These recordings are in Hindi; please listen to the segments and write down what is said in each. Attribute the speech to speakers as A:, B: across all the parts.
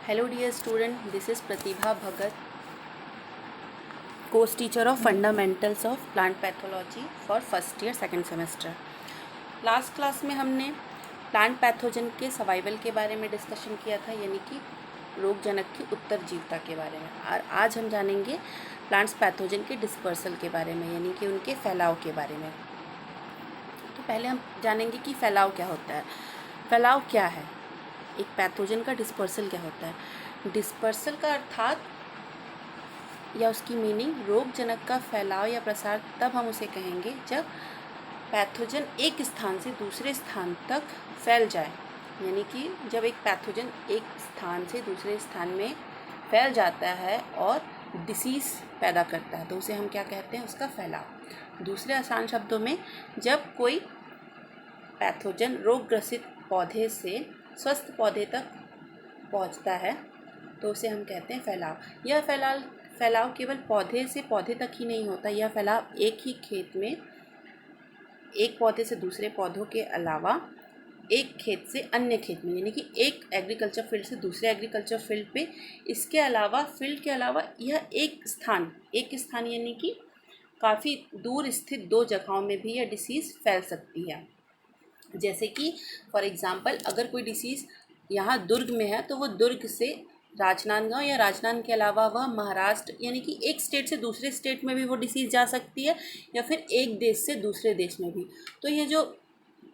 A: Hello dear student, this is Pratibha Bhagat, course teacher of Fundamentals of Plant Pathology for first year second semester. Last class में हमने प्लांट पैथोजन के सर्वाइवल के बारे में डिस्कशन किया था, यानी कि रोगजनक की उत्तरजीवता के बारे में। और आज हम जानेंगे प्लांट्स पैथोजन के डिस्पर्सल के बारे में, यानी कि उनके फैलाव के बारे में। तो पहले हम जानेंगे कि फैलाव क्या होता है। फैलाव क्या है, एक पैथोजन का डिस्पर्सल क्या होता है। डिस्पर्सल का अर्थात या उसकी मीनिंग रोगजनक का फैलाव या प्रसार तब हम उसे कहेंगे जब पैथोजन एक स्थान से दूसरे स्थान तक फैल जाए, यानी कि जब एक पैथोजन एक स्थान से दूसरे स्थान में फैल जाता है और डिसीज़ पैदा करता है, तो उसे हम क्या कहते हैं, उसका फैलाव। दूसरे आसान शब्दों में, जब कोई पैथोजन रोगग्रसित पौधे से स्वस्थ पौधे तक पहुंचता है तो उसे हम कहते हैं फैलाव। यह फैलाव केवल पौधे से पौधे तक ही नहीं होता, यह फैलाव एक ही खेत में एक पौधे से दूसरे पौधों के अलावा एक खेत से अन्य खेत में, यानी कि एक एग्रीकल्चर फील्ड से दूसरे एग्रीकल्चर फील्ड पे, इसके अलावा फील्ड के अलावा यह एक स्थान यानी कि काफ़ी दूर स्थित दो जगहों में भी यह डिसीज़ फैल सकती है। जैसे कि फॉर एग्ज़ाम्पल, अगर कोई डिसीज़ यहाँ दुर्ग में है तो वो दुर्ग से राजनांदगांव या राजनांद के अलावा वह महाराष्ट्र, यानी कि एक स्टेट से दूसरे स्टेट में भी वो डिसीज़ जा सकती है, या फिर एक देश से दूसरे देश में भी। तो ये जो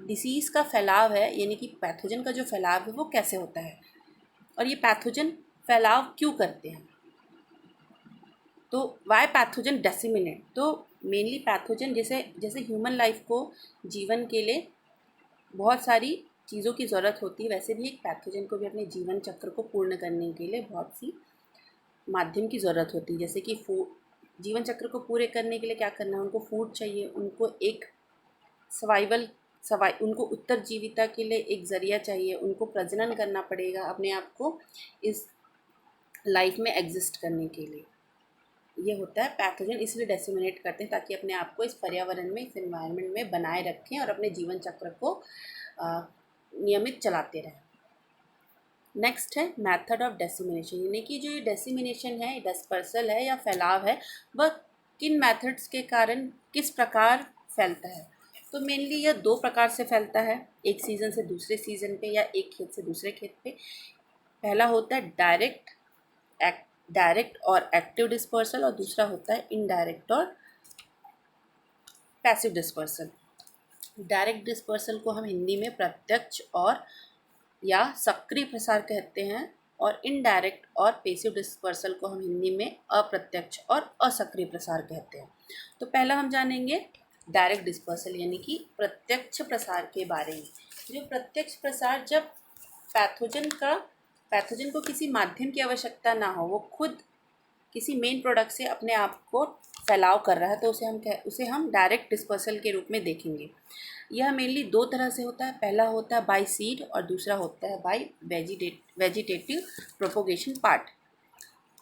A: डिसीज़ का फैलाव है, यानी कि पैथोजन का जो फैलाव है, वो कैसे होता है और ये पैथोजन फैलाव क्यों करते हैं। तो वाई पैथोजन डेसिमिनेट, तो मेनली पैथोजन जैसे ह्यूमन लाइफ को जीवन के लिए बहुत सारी चीज़ों की ज़रूरत होती है, वैसे भी एक पैथोजन को भी अपने जीवन चक्र को पूर्ण करने के लिए बहुत सी माध्यम की ज़रूरत होती है। जैसे कि जीवन चक्र को पूरे करने के लिए क्या करना है, उनको फूड चाहिए, उनको एक उनको उत्तरजीविता के लिए एक ज़रिया चाहिए, उनको प्रजनन करना पड़ेगा अपने आप को इस लाइफ में एग्जिस्ट करने के लिए। ये होता है पैथोजन, इसलिए डेसिमिनेट करते हैं ताकि अपने आप को इस पर्यावरण में, इस एनवायरनमेंट में बनाए रखें और अपने जीवन चक्र को नियमित चलाते रहें। नेक्स्ट है मेथड ऑफ डेसिमिनेशन, यानी कि जो ये डेसिमिनेशन है, डिस्पर्सल है या फैलाव है, वह किन मेथड्स के कारण किस प्रकार फैलता है। तो मेनली यह दो प्रकार से फैलता है, एक सीज़न से दूसरे सीज़न पे या एक खेत से दूसरे खेत पे। पहला होता है डायरेक्ट और एक्टिव डिस्पर्सल, और दूसरा होता है इनडायरेक्ट और पैसिव डिस्पर्सल। डायरेक्ट डिस्पर्सल को हम हिंदी में प्रत्यक्ष और या सक्रिय प्रसार कहते हैं, और इनडायरेक्ट और पैसिव डिस्पर्सल को हम हिंदी में अप्रत्यक्ष और असक्रिय प्रसार कहते हैं। तो पहला हम जानेंगे डायरेक्ट डिस्पर्सल, यानी कि प्रत्यक्ष प्रसार के बारे में। जो प्रत्यक्ष प्रसार, जब पैथोजन को किसी माध्यम की आवश्यकता ना हो, वो खुद किसी मेन प्रोडक्ट से अपने आप को फैलाव कर रहा है, तो उसे हम डायरेक्ट डिस्पर्सल के रूप में देखेंगे। यह मेनली दो तरह से होता है, पहला होता है बाय सीड और दूसरा होता है बाय वेजिटेटिव प्रोपोगेशन पार्ट।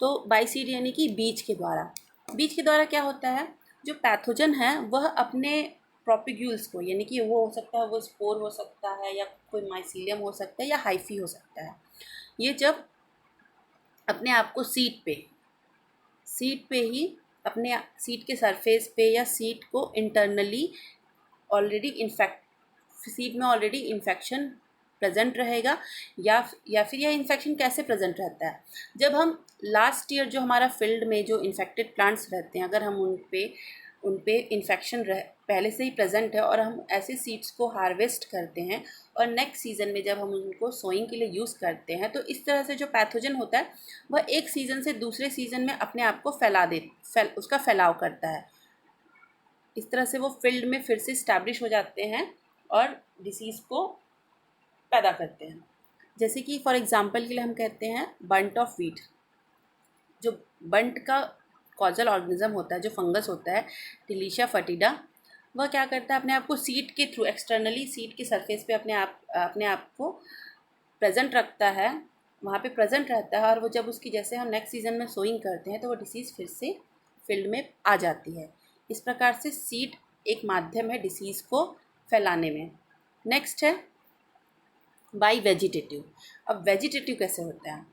A: तो बाय सीड यानी कि बीज के द्वारा क्या होता है, जो पैथोजन है वह अपने प्रोपिग्यूल्स को, यानी कि वो हो सकता है, वो स्पोर हो सकता है, या कोई माइसीलियम हो सकता है, या हाइफी हो सकता है। ये जब अपने आप को सीड पे ही अपने सीड के सरफेस पे या सीड को इंटरनली सीड में ऑलरेडी इन्फेक्शन प्रेजेंट रहेगा, या फिर यह इन्फेक्शन कैसे प्रेजेंट रहता है, जब हम लास्ट ईयर जो हमारा फील्ड में जो इन्फेक्टेड प्लांट्स रहते हैं, अगर हम उन पे इन्फेक्शन पहले से ही प्रेजेंट है और हम ऐसे सीड्स को हार्वेस्ट करते हैं और नेक्स्ट सीज़न में जब हम उनको सोइंग के लिए यूज़ करते हैं, तो इस तरह से जो पैथोजन होता है वह एक सीज़न से दूसरे सीज़न में अपने आप को उसका फैलाव करता है। इस तरह से वो फील्ड में फिर से इस्टेब्लिश हो जाते हैं और डिसीज़ को पैदा करते हैं। जैसे कि फॉर एग्ज़ाम्पल के लिए हम कहते हैं बंट ऑफ वीट। जो बंट का कॉजल ऑर्गेनिज्म होता है, जो फंगस होता है टिलिशिया फटीडा, वह क्या करता है, अपने आप को सीड के थ्रू एक्सटर्नली सीड के सरफेस पे अपने आप को प्रेजेंट रखता है, वहाँ पे प्रेजेंट रहता है, और वो जब उसकी जैसे हम नेक्स्ट सीज़न में सोइंग करते हैं तो वो डिसीज़ फिर से फील्ड में आ जाती है। इस प्रकार से सीड एक माध्यम है डिसीज़ को फैलाने में। नेक्स्ट है बाई वेजिटेटिव। अब वेजिटेटिव कैसे होता है,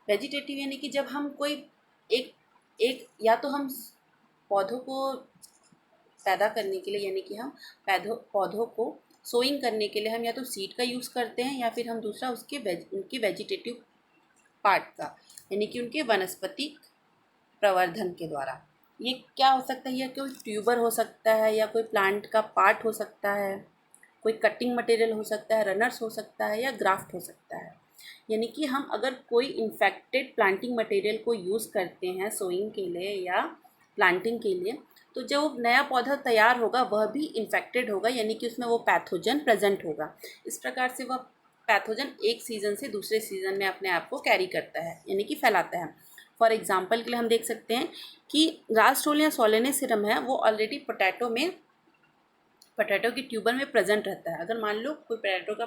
A: वेजिटेटिव यानी कि जब हम कोई एक एक या तो हम पौधों को पैदा करने के लिए, यानी कि हम पौधों को सोइंग करने के लिए हम या तो सीड का यूज़ करते हैं, या फिर हम दूसरा उनके वेजिटेटिव पार्ट का, यानी कि उनके वनस्पतिक प्रवर्धन के द्वारा। ये क्या हो सकता है? या कोई ट्यूबर हो सकता है, या कोई प्लांट का पार्ट हो सकता है, कोई कटिंग मटेरियल हो सकता है, रनर्स हो सकता है, या ग्राफ्ट हो सकता है। यानी कि हम अगर कोई इन्फेक्टेड प्लांटिंग मटेरियल को यूज़ करते हैं सोइंग के लिए या प्लांटिंग के लिए, तो जो नया पौधा तैयार होगा वह भी इन्फेक्टेड होगा, यानी कि उसमें वो पैथोजन प्रेजेंट होगा। इस प्रकार से वह पैथोजन एक सीज़न से दूसरे सीज़न में अपने आप को कैरी करता है, यानी कि फैलाता है। फॉर एग्जांपल के लिए हम देख सकते हैं कि रास्टोलिया सोलेनेसिरम है, वो ऑलरेडी पोटैटो के ट्यूबर में प्रेजेंट रहता है। अगर मान लो कोई पोटैटो का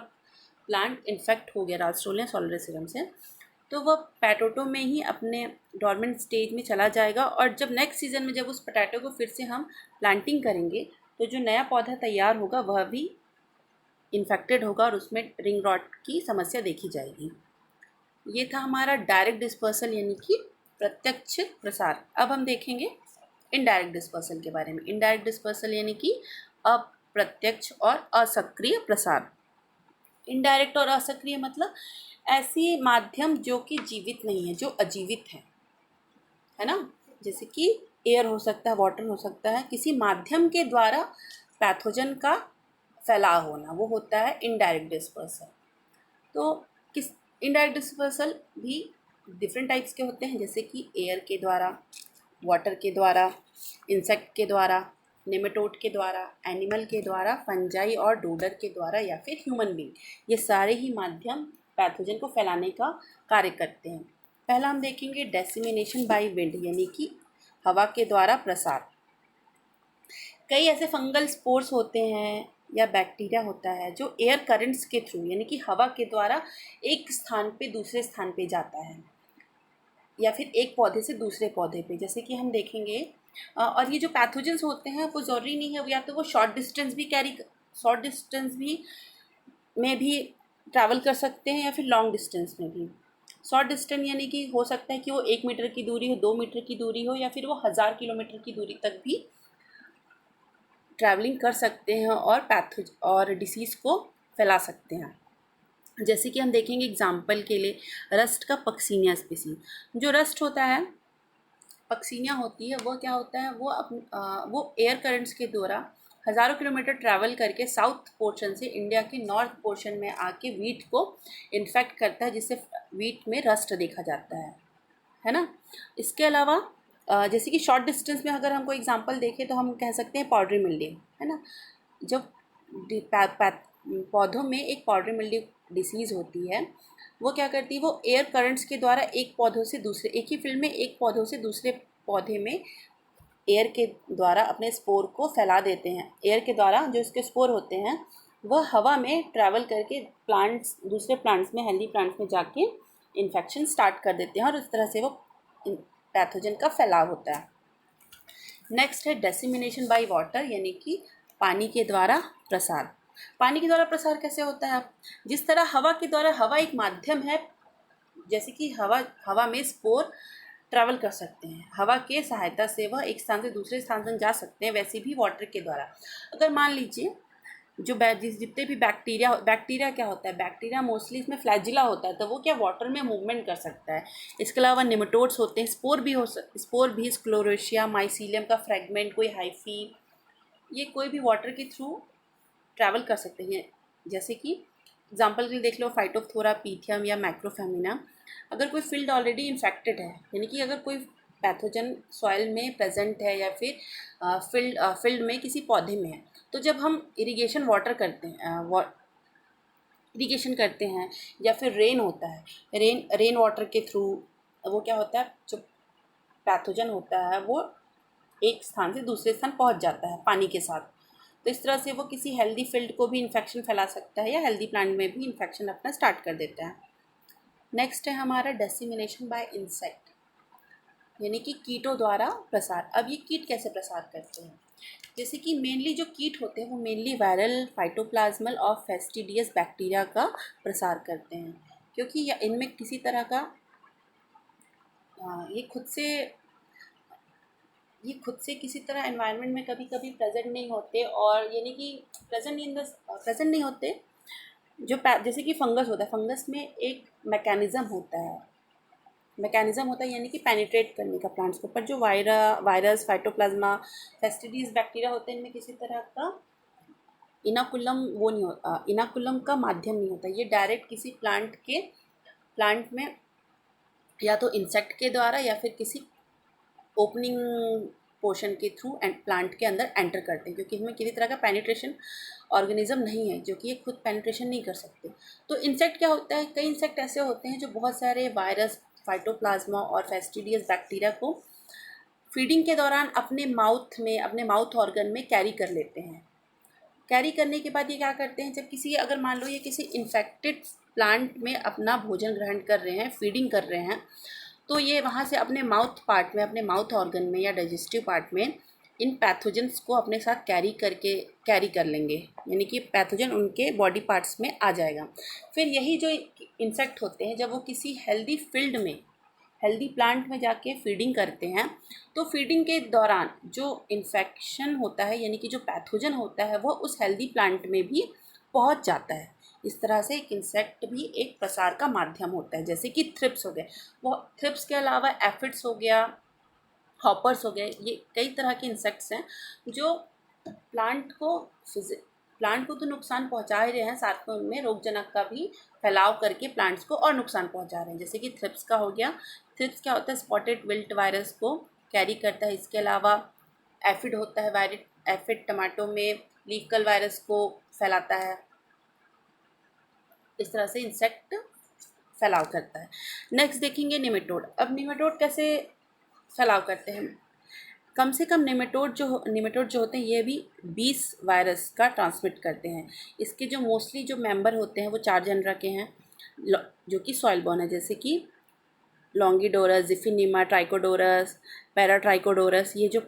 A: प्लांट इन्फेक्ट हो गया रास्टोलिया सोलेनेसिरम से, तो वह पोटैटो में ही अपने डॉर्मेंट स्टेज में चला जाएगा, और जब नेक्स्ट सीज़न में जब उस पोटैटो को फिर से हम प्लांटिंग करेंगे, तो जो नया पौधा तैयार होगा वह भी इन्फेक्टेड होगा और उसमें रिंग रॉट की समस्या देखी जाएगी। ये था हमारा डायरेक्ट डिस्पर्सल यानी कि प्रत्यक्ष प्रसार। अब हम देखेंगे इनडायरेक्ट डिस्पर्सल के बारे में। इनडायरेक्ट डिस्पर्सल यानी कि अप्रत्यक्ष और असक्रिय प्रसार। इनडायरेक्ट और असक्रिय मतलब ऐसी माध्यम जो कि जीवित नहीं है, जो अजीवित है ना। जैसे कि एयर हो सकता है, वाटर हो सकता है, किसी माध्यम के द्वारा पैथोजन का फैलाव होना, वो होता है इनडायरेक्ट डिस्पर्सल। तो किस इनडायरेक्ट डिस्पर्सल भी डिफरेंट टाइप्स के होते हैं, जैसे कि एयर के द्वारा, वाटर के द्वारा, इंसेक्ट के द्वारा, नेमेटोड के द्वारा, एनिमल के द्वारा, फंजाई और डोडर के द्वारा, या फिर ह्यूमन बीइंग। ये सारे ही माध्यम पैथोजन को फैलाने का कार्य करते हैं। पहला हम देखेंगे डेसिमिनेशन बाय विंड, यानी कि हवा के द्वारा प्रसार। कई ऐसे फंगल स्पोर्स होते हैं या बैक्टीरिया होता है जो एयर करंट्स के थ्रू, यानी कि हवा के द्वारा एक स्थान पे दूसरे स्थान पे जाता है, या फिर एक पौधे से दूसरे पौधे पे। जैसे कि हम देखेंगे और ये जो पैथोजेंस होते हैं वो ज़रूरी नहीं है, या तो वो शॉर्ट डिस्टेंस भी में भी ट्रैवल कर सकते हैं, या फिर लॉन्ग डिस्टेंस में भी। शॉर्ट डिस्टेंस यानी कि हो सकता है कि वो 1 मीटर की दूरी हो, 2 मीटर की दूरी हो, या फिर वो 1000 किलोमीटर की दूरी तक भी ट्रैवलिंग कर सकते हैं और डिसीज़ को फैला सकते हैं। जैसे कि हम देखेंगे एग्जाम्पल के लिए रस्ट का पक्सीनिया स्पीसीज। जो रस्ट होता है, पक्सीनिया होती है, वो क्या होता है, वो एयर करंट्स के द्वारा हज़ारों किलोमीटर ट्रैवल करके साउथ पोर्शन से इंडिया के नॉर्थ पोर्शन में आके वीट को इन्फेक्ट करता है, जिससे वीट में रस्ट देखा जाता है ना। इसके अलावा जैसे कि शॉर्ट डिस्टेंस में अगर हमको एग्जांपल देखें तो हम कह सकते हैं पाउडरी मिल्ड्यू, है ना। जब पौधों में एक पाउडरी मिल्ड्यू डिसीज़ होती है, वो क्या करती है, वो एयर करंट्स के द्वारा एक ही फील्ड में एक पौधों से दूसरे पौधे में एयर के द्वारा अपने स्पोर को फैला देते हैं। एयर के द्वारा जो इसके स्पोर होते हैं वह हवा में ट्रैवल करके दूसरे प्लांट्स में, हेल्दी प्लांट्स में जाके इन्फेक्शन स्टार्ट कर देते हैं, और इस तरह से वो पैथोजन का फैलाव होता है। नेक्स्ट है डेसिमिनेशन बाय वाटर, यानी कि पानी के द्वारा प्रसार। पानी के द्वारा प्रसार कैसे होता है? जिस तरह हवा के द्वारा, हवा एक माध्यम है, जैसे कि हवा में स्पोर ट्रैवल कर सकते हैं, हवा के सहायता से वह एक स्थान से दूसरे स्थान तक जा सकते हैं, वैसे भी वाटर के द्वारा। अगर मान लीजिए जितने भी बैक्टीरिया क्या होता है, बैक्टीरिया मोस्टली इसमें फ्लैजिला होता है, तो वो क्या वाटर में मूवमेंट कर सकता है। इसके अलावा नेमेटोड्स होते हैं, स्पोर भी स्क्लेरोशिया, माइसीलियम का फ्रेगमेंट, कोई हाइफी, ये कोई भी वाटर के थ्रू ट्रैवल कर सकते हैं। जैसे कि एग्जाम्पल के लिए देख लो फाइटोप्थोरा, पीथियम या मैक्रोफेमिना। अगर कोई फील्ड ऑलरेडी इन्फेक्टेड है, यानी कि अगर कोई पैथोजन सॉइल में प्रेजेंट है, या फिर फील्ड में किसी पौधे में है, तो जब हम इरिगेशन करते हैं या फिर रेन होता है, रेन वाटर के थ्रू वो क्या होता है, जो पैथोजन होता है वो एक स्थान से दूसरे स्थान पहुंच जाता है पानी के साथ। तो इस तरह से वो किसी हेल्दी फील्ड को भी इन्फेक्शन फैला सकता है, या हेल्दी प्लांट में भी इन्फेक्शन अपना स्टार्ट कर देता है। नेक्स्ट है हमारा डेसिमिनेशन बाय इंसेक्ट, यानी कि कीटों द्वारा प्रसार। अब ये कीट कैसे प्रसार करते हैं? जैसे कि मेनली जो कीट होते हैं वो मेनली वायरल, फाइटोप्लाज्मल और फेस्टिडियस बैक्टीरिया का प्रसार करते हैं, क्योंकि इनमें किसी तरह का ये खुद से किसी तरह एनवायरनमेंट में कभी कभी प्रेजेंट नहीं होते, और यानी कि प्रेजेंट नहीं होते। जैसे कि फंगस होता है, फंगस में एक मैकेनिज्म होता है यानी कि पेनिट्रेट करने का प्लांट्स को। पर जो वायरस, फाइटोप्लाज्मा, फेस्टिडीज बैक्टीरिया होते हैं, इनमें किसी तरह का इनाकुलम का माध्यम नहीं होता। ये डायरेक्ट किसी प्लांट में या तो इंसेक्ट के द्वारा या फिर किसी ओपनिंग पोर्शन के थ्रू प्लांट के अंदर एंटर करते हैं, क्योंकि इनमें किसी तरह का पेनिट्रेशन ऑर्गेनिज्म नहीं है, जो कि ये खुद पेनिट्रेशन नहीं कर सकते। तो इंसेक्ट क्या होता है, कई इंसेक्ट ऐसे होते हैं जो बहुत सारे वायरस, फाइटोप्लाज्मा और फेस्टिडियस बैक्टीरिया को फीडिंग के दौरान अपने माउथ ऑर्गन में कैरी कर लेते हैं। कैरी करने के बाद ये क्या करते हैं, अगर मान लो ये किसी इन्फेक्टेड प्लांट में अपना भोजन ग्रहण कर रहे हैं, फीडिंग कर रहे हैं, तो ये वहाँ से अपने माउथ ऑर्गन में या डाइजेस्टिव पार्ट में इन पैथोजेंस को अपने साथ कैरी कर लेंगे, यानी कि पैथोजन उनके बॉडी पार्ट्स में आ जाएगा। फिर यही जो इंसेक्ट होते हैं, जब वो किसी हेल्दी प्लांट में जाके फीडिंग करते हैं, तो फीडिंग के दौरान जो इन्फेक्शन होता है, यानी कि जो पैथोजन होता है, वो उस हेल्दी प्लांट में भी पहुंच जाता है। इस तरह से एक इंसेक्ट भी एक प्रसार का माध्यम होता है। जैसे कि थ्रिप्स हो गए, वो थ्रिप्स के अलावा एफिड्स हो गया, हॉपर्स हो गए, ये कई तरह के इंसेक्ट्स हैं जो प्लांट को प्लांट को तो नुकसान पहुंचा ही रहे हैं, साथ में उनमें रोगजनक का भी फैलाव करके प्लांट्स को और नुकसान पहुंचा रहे हैं। जैसे कि थ्रिप्स का हो गया, थ्रिप्स क्या होता है, स्पॉटेड विल्ट वायरस को कैरी करता है। इसके अलावा एफिड होता है, एफिड टमाटो में लीफ कल वायरस को फैलाता है। इस तरह से इंसेक्ट फैलाव करता है। नेक्स्ट देखेंगे निमेटोड। अब निमेटोड कैसे फैलाव करते हैं। कम से कम निमेटोड जो होते हैं, ये भी 20 वायरस का ट्रांसमिट करते हैं। इसके जो मोस्टली जो मेंबर होते हैं वो 4 जनरा के हैं, जो कि सॉइल बॉर्न है, जैसे कि लॉन्गिडोरस, जिफिनिमा, ट्राइकोडोरस, पैराट्राइकोडोरस। ये जो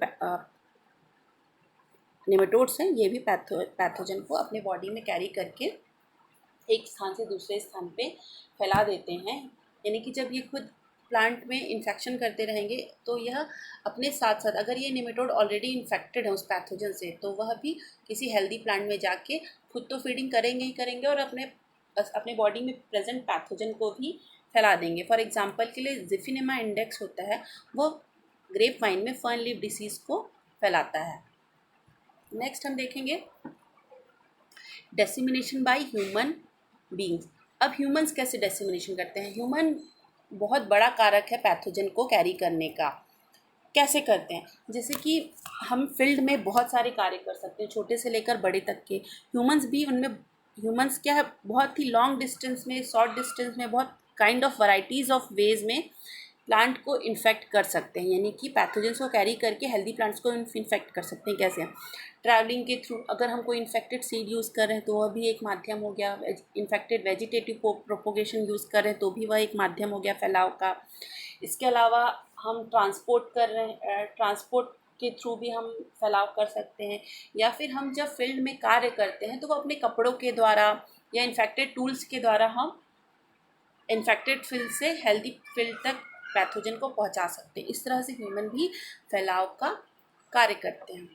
A: निमेटोड्स हैं, ये भी पैथोजन को अपने बॉडी में कैरी करके एक स्थान से दूसरे स्थान पे फैला देते हैं। यानी कि जब ये खुद प्लांट में इन्फेक्शन करते रहेंगे, तो यह अपने साथ साथ, अगर ये निमेटोड ऑलरेडी इन्फेक्टेड है उस पैथोजन से, तो वह भी किसी हेल्दी प्लांट में जाके खुद तो फीडिंग करेंगे ही करेंगे, और अपने बॉडी में प्रेजेंट पैथोजन को भी फैला देंगे। फॉर एग्जांपल के लिए जिफिनिमा इंडेक्स होता है, वो ग्रेप वाइन में फर्न लीफ डिसीज़ को फैलाता है। नेक्स्ट हम देखेंगे डेसिमिनेशन बाय ह्यूमन बींग्स। अब ह्यूमंस कैसे डेसिमिनेशन करते हैं। ह्यूमन बहुत बड़ा कारक है पैथोजन को कैरी करने का। कैसे करते हैं, जैसे कि हम फील्ड में बहुत सारे कार्य कर सकते हैं, छोटे से लेकर बड़े तक के। ह्यूमंस क्या है, बहुत ही लॉन्ग डिस्टेंस में, शॉर्ट डिस्टेंस में, बहुत kind of varieties of ways में प्लांट को इन्फेक्ट कर सकते हैं, यानी कि पैथोजेंस को कैरी करके हेल्दी प्लांट्स को इन्फेक्ट कर सकते हैं। कैसे, ट्रैवलिंग के थ्रू। अगर हम कोई इन्फेक्टेड सीड यूज़ कर रहे हैं तो वह भी एक माध्यम हो गया। इन्फेक्टेड वेजिटेटिव प्रोपोगेशन यूज़ कर रहे हैं तो भी वह एक माध्यम हो गया फैलाव का। इसके अलावा हम ट्रांसपोर्ट के थ्रू भी हम फैलाव कर सकते हैं। या फिर हम जब फील्ड में कार्य करते हैं तो वो अपने कपड़ों के द्वारा या इन्फेक्टेड टूल्स के द्वारा हम इन्फेक्टेड फील्ड से हेल्दी फील्ड तक पैथोजन को पहुंचा सकते हैं। इस तरह से ह्यूमन भी फैलाव का कार्य करते हैं।